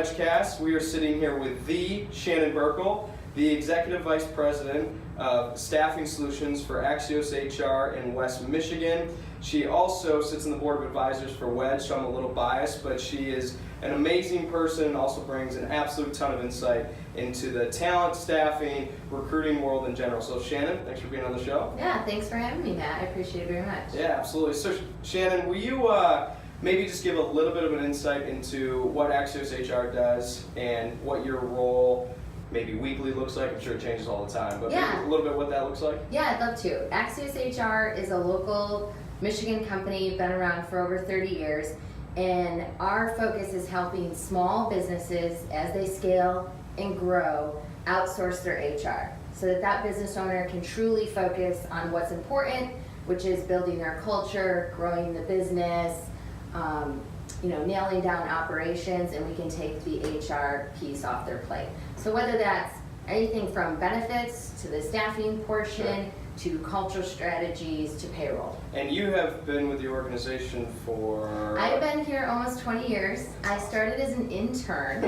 WedgeCast. We are sitting here with the Shannon Burkel, the Executive Vice President of Staffing Solutions for Axios HR in West Michigan. She also sits on the Board of Advisors for Wedge, so I'm a little biased, but she is an amazing person and also brings an absolute ton of insight into the talent, staffing, recruiting world in general. So Shannon, thanks for being on the show. Yeah, thanks for having me, Matt. I appreciate it very much. Yeah, absolutely. So Shannon, will you maybe just give a little bit of an insight into what Axios HR does and what your role maybe weekly looks like? I'm sure it changes all the time, but Yeah. maybe a little bit what that looks like? Yeah, I'd love to. Axios HR is a local Michigan company, been around for over 30 years, and our focus is helping small businesses as they scale and grow outsource their HR so that that business owner can truly focus on what's important, which is building their culture, growing the business, nailing down operations, and we can take the HR piece off their plate. So whether that's anything from benefits to the staffing portion, to culture strategies, to payroll. And you have been with the organization for... I've been here almost 20 years. I started as an intern,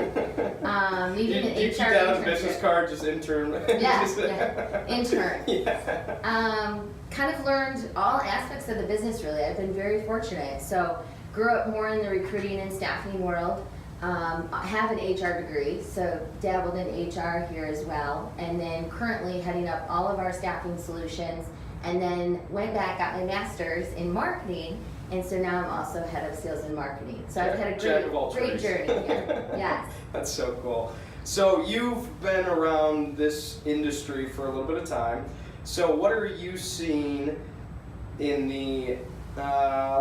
leading an HR you keep that on a internship. business card, just intern? Yeah, intern. Yeah. Kind of learned all aspects of the business, really. I've been very fortunate. So grew up more in the recruiting and staffing world. I have an HR degree, so dabbled in HR here as well, and then currently heading up all of our staffing solutions, and then went back, got my master's in marketing, and so now I'm also head of sales and marketing. So I've had a great journey here. Yes. That's so cool. So you've been around this industry for a little bit of time. So what are you seeing in the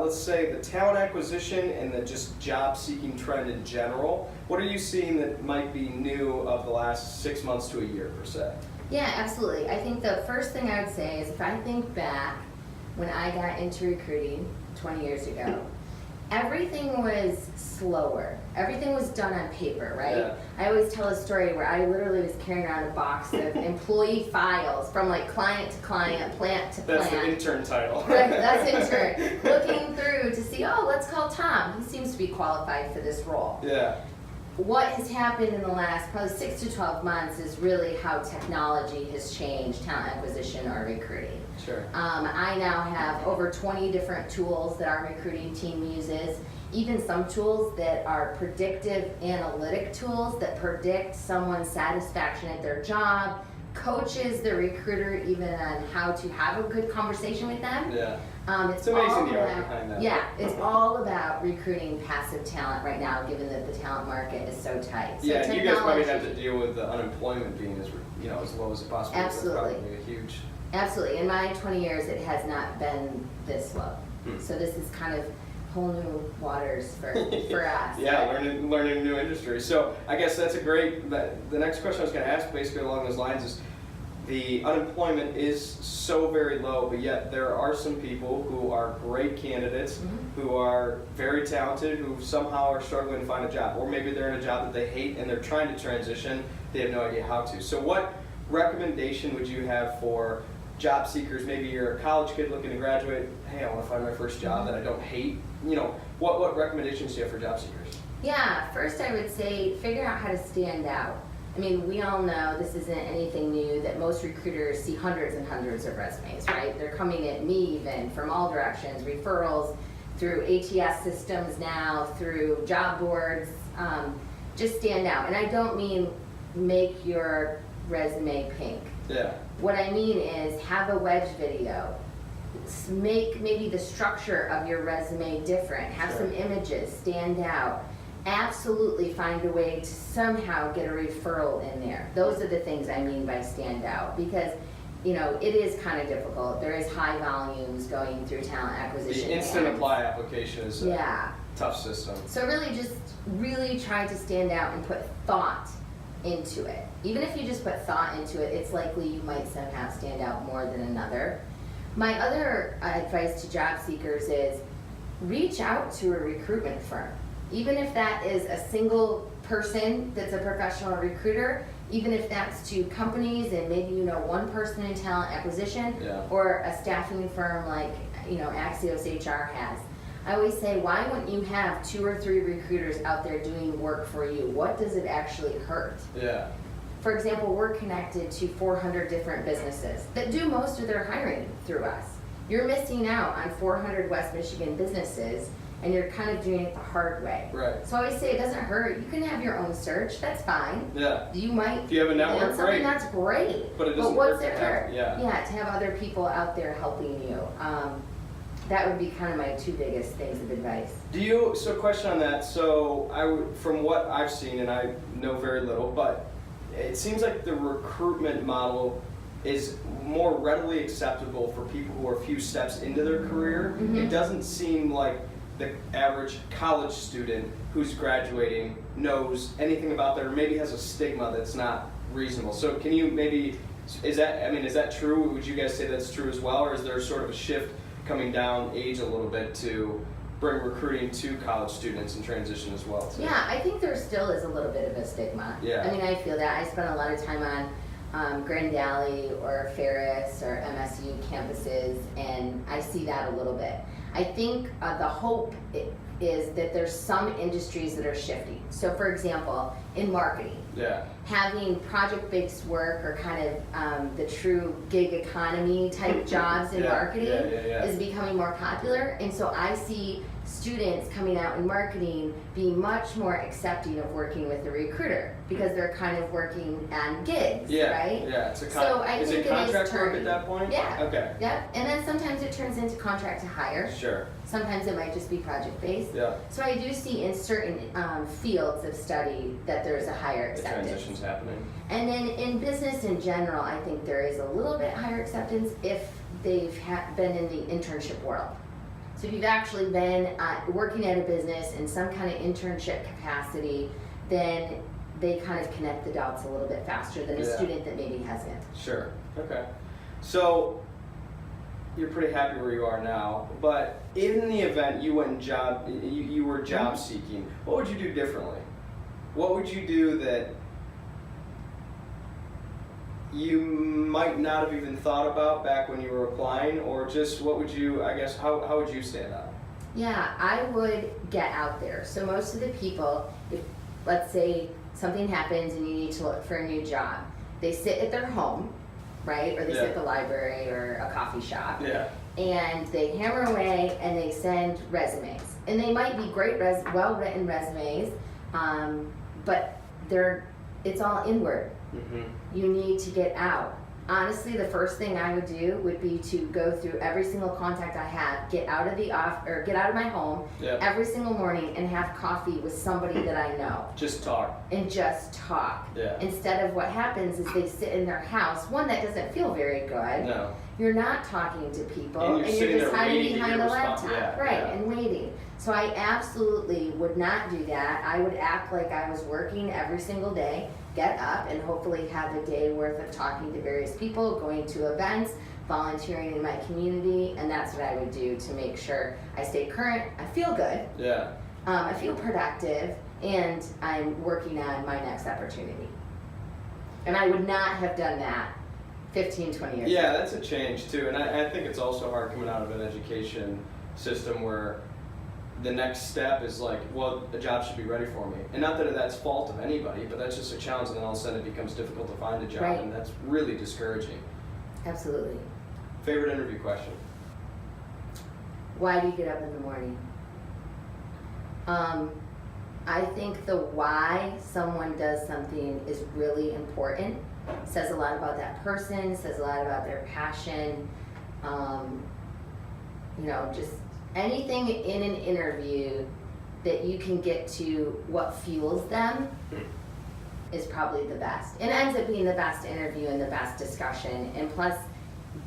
let's say the talent acquisition and the just job seeking trend in general? What are you seeing that might be new of the last 6 months to a year per se? Yeah, absolutely. I think the first thing I would say is if I think back when I got into recruiting 20 years ago, everything was slower. Everything was done on paper, right? Yeah. I always tell a story where I literally was carrying around a box of employee files from like client to client, plant to plant. That's the intern title. Right, that's intern. Looking through to see, let's call Tom. He seems to be qualified for this role. Yeah. What has happened in the last probably 6 to 12 months is really how technology has changed talent acquisition or recruiting. Sure. I now have over 20 different tools that our recruiting team uses, even some tools that are predictive analytic tools that predict someone's satisfaction at their job, coaches the recruiter even on how to have a good conversation with them. Yeah. It's amazing the art behind that. Yeah, it's all about recruiting passive talent right now, given that the talent market is so tight. So yeah, and you guys probably have to deal with the unemployment being as low as it possibly is. Absolutely. That's probably a huge... Absolutely. In my 20 years, it has not been this low. So this is kind of whole new waters for us. Yeah, learning a new industry. So I guess that's a great, the next question I was going to ask basically along those lines is, the unemployment is so very low, but yet there are some people who are great candidates, who are very talented, who somehow are struggling to find a job, or maybe they're in a job that they hate and they're trying to transition, they have no idea how to. So what recommendation would you have for job seekers? Maybe you're a college kid looking to graduate, hey, I want to find my first job that I don't hate. What recommendations do you have for job seekers? Yeah, first I would say figure out how to stand out. I mean, we all know this isn't anything new that most recruiters see hundreds and hundreds of resumes, right? They're coming at me even from all directions, referrals, through ATS systems now, through job boards. Just stand out. And I don't mean make your resume pink. Yeah. What I mean is have a Wedge video. Make maybe the structure of your resume different. Have some images, stand out. Absolutely find a way to somehow get a referral in there. Those are the things I mean by stand out, because it is kind of difficult. There is high volumes going through talent acquisition. The instant apply application is a tough system. So really try to stand out and put thought into it. Even if you just put thought into it, it's likely you might somehow stand out more than another. My other advice to job seekers is reach out to a recruitment firm. Even if that is a single person that's a professional recruiter, even if that's to companies and maybe one person in talent acquisition or a staffing firm like Axios HR has. I always say, why wouldn't you have 2 or 3 recruiters out there doing work for you? What does it actually hurt? Yeah. For example, we're connected to 400 different businesses that do most of their hiring through us. You're missing out on 400 West Michigan businesses, and you're kind of doing it the hard way. Right. So I always say it doesn't hurt. You can have your own search. That's fine. Yeah. You might. If you have a network, land something great. that's great. But it doesn't what's hurt it to have- hurt? yeah. Yeah, to have other people out there helping you. That would be kind of my 2 biggest things of advice. So question on that, from what I've seen, and I know very little, but it seems like the recruitment model is more readily acceptable for people who are a few steps into their career. Mhm. It doesn't seem like the average college student who's graduating knows anything about that, or maybe has a stigma that's not reasonable. So can you maybe, is that true? Would you guys say that's true as well, or is there sort of a shift coming down age a little bit to bring recruiting to college students and transition as well? Too? Yeah, I think there still is a little bit of a stigma. Yeah. I mean, I feel that. I spent a lot of time on Grand Valley or Ferris or MSU campuses, and I see that a little bit. I think the hope is that there's some industries that are shifting. So for example, in marketing, Yeah. having project-based work or kind of the true gig economy type jobs in Yeah, marketing yeah. is becoming more popular. And so I see students coming out in marketing being much more accepting of working with a recruiter because they're kind of working on gigs, Yeah. right? Yeah. It's a So I is think it it is contract work turning. at that point? Yeah. Okay. Yep. And then sometimes it turns into contract to hire. Sure. Sometimes it might just be project-based. Yeah. So I do see in certain fields of study that there's a higher The acceptance. transition's happening. And then in business in general, I think there is a little bit higher acceptance if they've been in the internship world. So if you've actually been working at a business in some kind of internship capacity, then they kind of connect the dots a little bit faster than a Yeah. student that maybe hasn't. Sure. Okay. So you're pretty happy where you are now, but in the event you went you were job seeking, what would you do differently? What would you do that you might not have even thought about back when you were applying, or just what would you, I guess, how would you stand out? Yeah, I would get out there. So most of the people, if let's say something happens and you need to look for a new job, they sit at their home, right? Or they sit at the library or a coffee shop. Yeah. And they hammer away and they send resumes. And they might be great, well-written resumes, but it's all inward. Mm-hmm. You need to get out. Honestly, the first thing I would do would be to go through every single contact I have, get out of my home every single morning and have coffee with somebody that I know. Just talk. And just talk. Yeah. Instead of what happens is they sit in their house, one that doesn't feel very good. No. You're not talking to people And you're sitting just there hiding waiting to behind get a a response. laptop. Yeah, Right, yeah. and waiting. So I absolutely would not do that. I would act like I was working every single day, get up and hopefully have a day worth of talking to various people, going to events, volunteering in my community, and that's what I would do to make sure I stay current, I feel good, Yeah. I feel productive, and I'm working on my next opportunity. And I would not have done that 15, 20 years ago. Yeah, that's a change too, and I think it's also hard coming out of an education system where the next step is like, well, a job should be ready for me. And not that that's fault of anybody, but that's just a challenge, and then all of a sudden it becomes difficult to find a job, Right. and that's really discouraging. Absolutely. Favorite interview question? Why do you get up in the morning? I think the why someone does something is really important. Says a lot about that person, says a lot about their passion. Just anything in an interview that you can get to what fuels them is probably the best. It ends up being the best interview and the best discussion. And plus,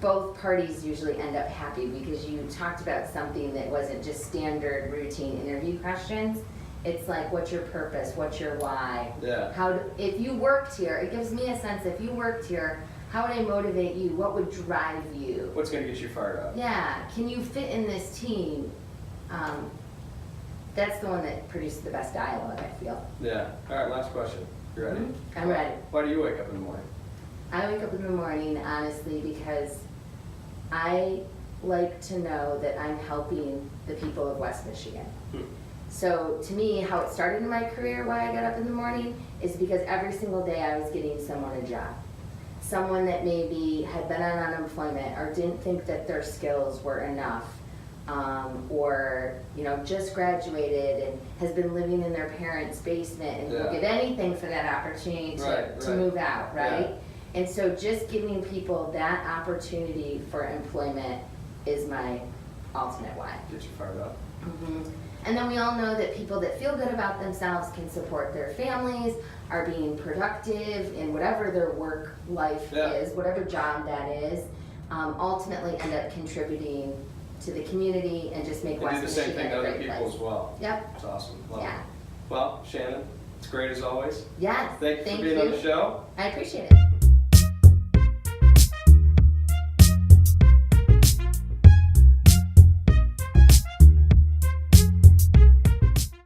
both parties usually end up happy because you talked about something that wasn't just standard routine interview questions. It's like, what's your purpose? What's your why? Yeah. If you worked here, it gives me a sense, if you worked here, how would I motivate you? What would drive you? What's going to get you fired up? Yeah, can you fit in this team? That's the one that produces the best dialogue, I feel. Yeah. All right, last question. You ready? I'm ready. Why do you wake up in the morning? I wake up in the morning, honestly, because I like to know that I'm helping the people of West Michigan. Hmm. So to me, how it started in my career, why I got up in the morning, is because every single day I was getting someone a job. Someone that maybe had been on unemployment or didn't think that their skills were enough, or just graduated and has been living in their parents' basement and will give anything for that opportunity to move out, right? Yeah. And so just giving people that opportunity for employment is my ultimate why. Get you fired up. Mm-hmm. And then we all know that people that feel good about themselves can support their families, are being productive in whatever their work life is, whatever job that is, ultimately end up contributing to the community and just make West Michigan a great place. Do the same thing to other people as well. Yep. It's awesome. Love it. Well, Shannon, it's great as always. Yes. Thank you for being on the show. I appreciate it.